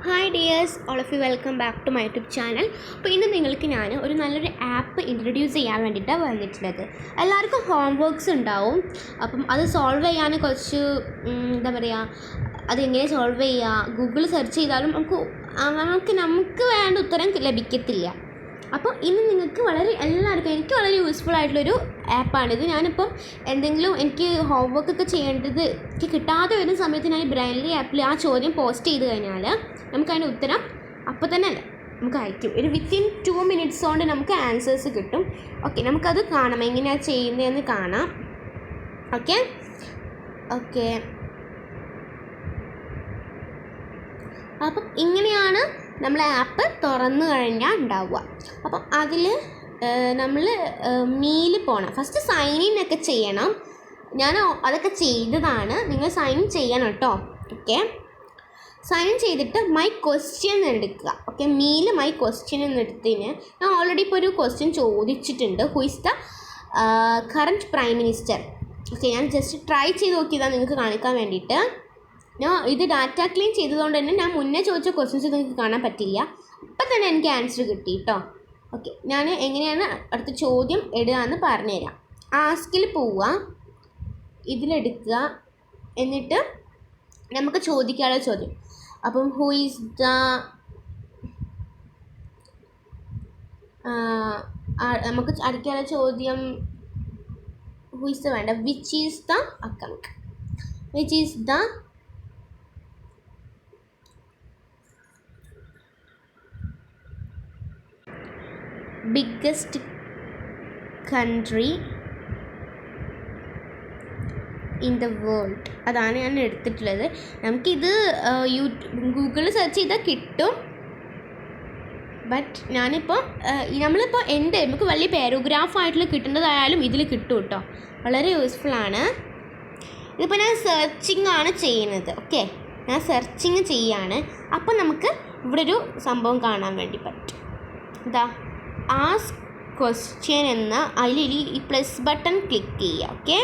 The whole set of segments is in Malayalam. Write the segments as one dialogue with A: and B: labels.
A: Hi dears, all of you welcome back to my YouTube channel. അപ്പോൾ ഇന്ന് നിങ്ങൾക്ക് ഞാൻ ഒരു നല്ലൊരു ആപ്പ് ഇൻട്രൊഡ്യൂസ് ചെയ്യാൻ വേണ്ടിയിട്ടാണ് വന്നിട്ടുള്ളത്. എല്ലാവർക്കും ഹോം വർക്ക്സ് ഉണ്ടാവും. അപ്പം അത് സോൾവ് ചെയ്യാൻ കുറച്ച് എന്താ പറയുക, അതെങ്ങനെ സോൾവ് ചെയ്യുക, ഗൂഗിളിൽ സെർച്ച് ചെയ്താലും നമുക്ക് വേണ്ട ഉത്തരം ലഭിക്കത്തില്ല. അപ്പോൾ ഇന്ന് നിങ്ങൾക്ക് എല്ലാവർക്കും എനിക്ക് വളരെ യൂസ്ഫുൾ ആയിട്ടുള്ളൊരു ആപ്പാണിത്. ഞാനിപ്പം എന്തെങ്കിലും എനിക്ക് ഹോം വർക്കൊക്കെ ചെയ്യേണ്ടത് എനിക്ക് കിട്ടാതെ വരുന്ന സമയത്ത് ഞാൻ ബ്രെയിൻലി ആപ്പിൽ ആ ചോദ്യം പോസ്റ്റ് ചെയ്ത് കഴിഞ്ഞാൽ നമുക്കതിൻ്റെ ഉത്തരം അപ്പോൾ തന്നെ നമുക്ക് അയക്കും. ഒരു വിത്തിൻ 2 minutes കൊണ്ട് നമുക്ക് ആൻസേഴ്സ് കിട്ടും. ഓക്കെ, നമുക്കത് കാണാം, എങ്ങനെയാണ് ചെയ്യുന്നതെന്ന് കാണാം. ഓക്കെ, അപ്പം ഇങ്ങനെയാണ് നമ്മൾ ആപ്പ് തുറന്നു കഴിഞ്ഞാൽ ഉണ്ടാവുക. അപ്പം അതിൽ നമ്മൾ മീൽ പോകണം. ഫസ്റ്റ് സൈൻ ഇൻ ഒക്കെ ചെയ്യണം. ഞാൻ അതൊക്കെ ചെയ്തതാണ്, നിങ്ങൾ സൈൻ ഇൻ ചെയ്യണം കേട്ടോ. ഓക്കെ, സൈൻ ഇൻ ചെയ്തിട്ട് മൈ ക്വസ്റ്റ്യൻ എടുക്കുക. ഓക്കെ, മീൽ മൈ ക്വസ്റ്റ്യൻ എന്നെടുത്തതിന് ഞാൻ ഓൾറെഡി ഇപ്പോൾ ഒരു ക്വസ്റ്റ്യൻ ചോദിച്ചിട്ടുണ്ട്. Who is the current prime minister. Okay, ഞാൻ ജസ്റ്റ് ട്രൈ ചെയ്ത് നോക്കിയതാണ് നിങ്ങൾക്ക് കാണിക്കാൻ വേണ്ടിയിട്ട്. ഞാൻ ഇത് ഡാറ്റ ക്ലീൻ ചെയ്തതുകൊണ്ട് തന്നെ ഞാൻ മുന്നേ ചോദിച്ച ക്വസ്റ്റ്യൻസ് നിങ്ങൾക്ക് കാണാൻ പറ്റില്ല. അപ്പം തന്നെ എനിക്ക് ആൻസർ കിട്ടി കേട്ടോ. ഓക്കെ, ഞാൻ എങ്ങനെയാണ് അടുത്ത ചോദ്യം ഇടുകയെന്ന് പറഞ്ഞുതരാം. ആസ്കിൽ പോവുക, ഇതിലെടുക്കുക, എന്നിട്ട് നമുക്ക് ചോദിക്കാനുള്ള ചോദ്യം. അപ്പം ഹു ഈസ് ദ നമുക്ക് അടിക്കാനുള്ള ചോദ്യം ഹു ഈസ് ദ വേണ്ട, which is the account, which is the biggest country in the world. അതാണ് ഞാൻ എടുത്തിട്ടുള്ളത്. നമുക്കിത് ഗൂഗിളിൽ സെർച്ച് ചെയ്താൽ കിട്ടും. ബട്ട് ഞാനിപ്പോൾ നമ്മളിപ്പോൾ നമുക്ക് വലിയ പാരഗ്രാഫായിട്ടുള്ള കിട്ടേണ്ടതായാലും ഇതിൽ കിട്ടും കേട്ടോ. വളരെ യൂസ്ഫുള്ളാണ്. ഇതിപ്പോൾ ഞാൻ സെർച്ചിങ് ആണ് ചെയ്യുന്നത്. ഓക്കെ, ഞാൻ സെർച്ചിങ് ചെയ്യാണ്. അപ്പോൾ നമുക്ക് ഇവിടെ ഒരു സംഭവം കാണാൻ വേണ്ടി പറ്റും. ഇതാ ആസ്ക് ക്വസ്റ്റ്യൻ എന്ന അതിൽ ഈ പ്ലസ് ബട്ടൺ ക്ലിക്ക് ചെയ്യുക. ഓക്കെ,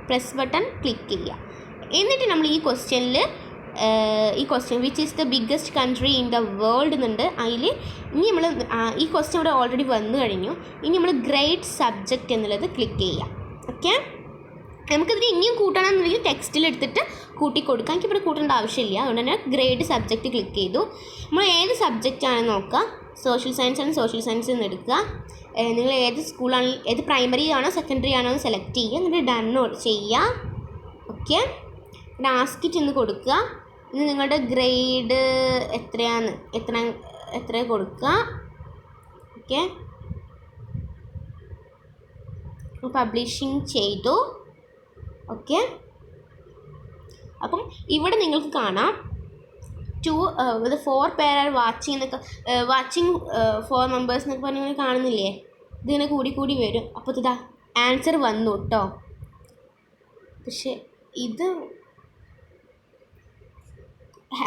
A: പ്ലസ് ബട്ടൺ ക്ലിക്ക് ചെയ്യുക. എന്നിട്ട് നമ്മൾ ഈ ക്വസ്റ്റ്യനിൽ which is the biggest country in the world എന്നുണ്ട്. അതിൽ ഇനി നമ്മൾ ഈ ക്വസ്റ്റ്യൻ ഇവിടെ ഓൾറെഡി വന്നു കഴിഞ്ഞു. ഇനി നമ്മൾ ഗ്രേഡ് സബ്ജക്റ്റ് എന്നുള്ളത് ക്ലിക്ക് ചെയ്യുക. ഓക്കെ, നമുക്കിതിൽ ഇനിയും കൂട്ടണമെന്നുണ്ടെങ്കിൽ ടെക്സ്റ്റിലെടുത്തിട്ട് കൂട്ടി കൊടുക്കാം. എനിക്കിവിടെ കൂട്ടേണ്ട ആവശ്യമില്ല. അതുകൊണ്ട് തന്നെ ഗ്രേഡ് സബ്ജക്റ്റ് ക്ലിക്ക് ചെയ്തു. നമ്മൾ ഏത് സബ്ജക്റ്റാണെന്ന് നോക്കുക. സോഷ്യൽ സയൻസ് ആണ്, സോഷ്യൽ സയൻസ് എന്ന് എടുക്കുക. നിങ്ങൾ ഏത് സ്കൂളാണ്, ഏത് പ്രൈമറി ആണോ സെക്കൻഡറി ആണോ എന്ന് സെലക്ട് ചെയ്യുക. എന്നിട്ട് ഡൺ ചെയ്യുക. ഓക്കെ, പിന്നെ ആസ്കിറ്റ് എന്ന് കൊടുക്കുക. ഇനി നിങ്ങളുടെ ഗ്രേഡ് എത്ര കൊടുക്കുക. ഓക്കെ, പബ്ലിഷിങ് ചെയ്തു. ഓക്കെ, അപ്പം ഇവിടെ നിങ്ങൾക്ക് കാണാം 4 പേർ ആർ വാച്ചിങ് എന്നൊക്കെ, വാച്ചിങ് 4 members എന്നൊക്കെ പറഞ്ഞ് കാണുന്നില്ലേ. ഇതിങ്ങനെ കൂടി വരും. അപ്പോൾ ഇതാ ആൻസർ വന്നു കേട്ടോ. പക്ഷേ ഇത്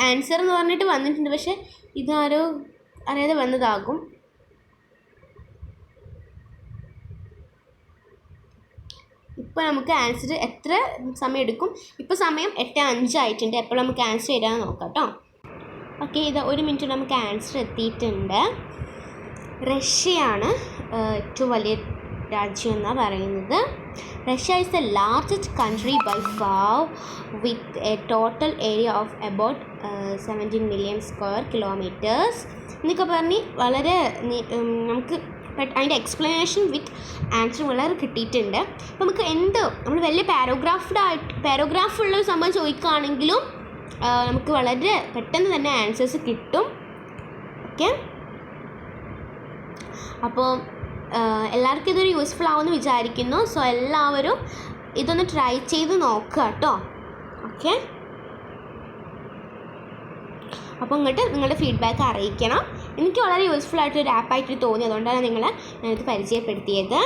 A: ആൻസർ എന്ന് പറഞ്ഞിട്ട് വന്നിട്ടുണ്ട്. പക്ഷേ ഇതാരോ അറിയാതെ വന്നതാകും. ഇപ്പോൾ നമുക്ക് ആൻസർ എത്ര സമയം എടുക്കും? ഇപ്പോൾ സമയം 8:05 ആയിട്ടുണ്ട്. എപ്പോൾ നമുക്ക് ആൻസർ വരാമെന്ന് നോക്കാം കേട്ടോ. ഓക്കെ, ഇത് 1 minute നമുക്ക് ആൻസർ എത്തിയിട്ടുണ്ട്. റഷ്യയാണ് ഏറ്റവും വലിയ രാജ്യം എന്നാണ് പറയുന്നത്. Russia is the largest country by far with a total area of about 17 million square kilometers എന്നൊക്കെ പറഞ്ഞ് വളരെ നമുക്ക് അതിൻ്റെ എക്സ്പ്ലനേഷൻ വിത്ത് ആൻസർ വളരെ കിട്ടിയിട്ടുണ്ട്. അപ്പോൾ നമുക്ക് നമ്മൾ വലിയ പാരഗ്രാഫുള്ള ഒരു സംഭവം ചോദിക്കുകയാണെങ്കിലും നമുക്ക് വളരെ പെട്ടെന്ന് തന്നെ ആൻസേഴ്സ് കിട്ടും. ഓക്കെ, അപ്പോൾ എല്ലാവർക്കും ഇതൊരു യൂസ്ഫുൾ ആവുമെന്ന് വിചാരിക്കുന്നു. സോ എല്ലാവരും ഇതൊന്ന് ട്രൈ ചെയ്ത് നോക്കുക കേട്ടോ. ഓക്കെ, അപ്പോൾ ഇങ്ങോട്ട് നിങ്ങളുടെ ഫീഡ്ബാക്ക് അറിയിക്കണം. എനിക്ക് വളരെ യൂസ്ഫുൾ ആയിട്ടൊരു ആപ്പായിട്ട് തോന്നി, അതുകൊണ്ടാണ് ഞാനിത് പരിചയപ്പെടുത്തിയത്.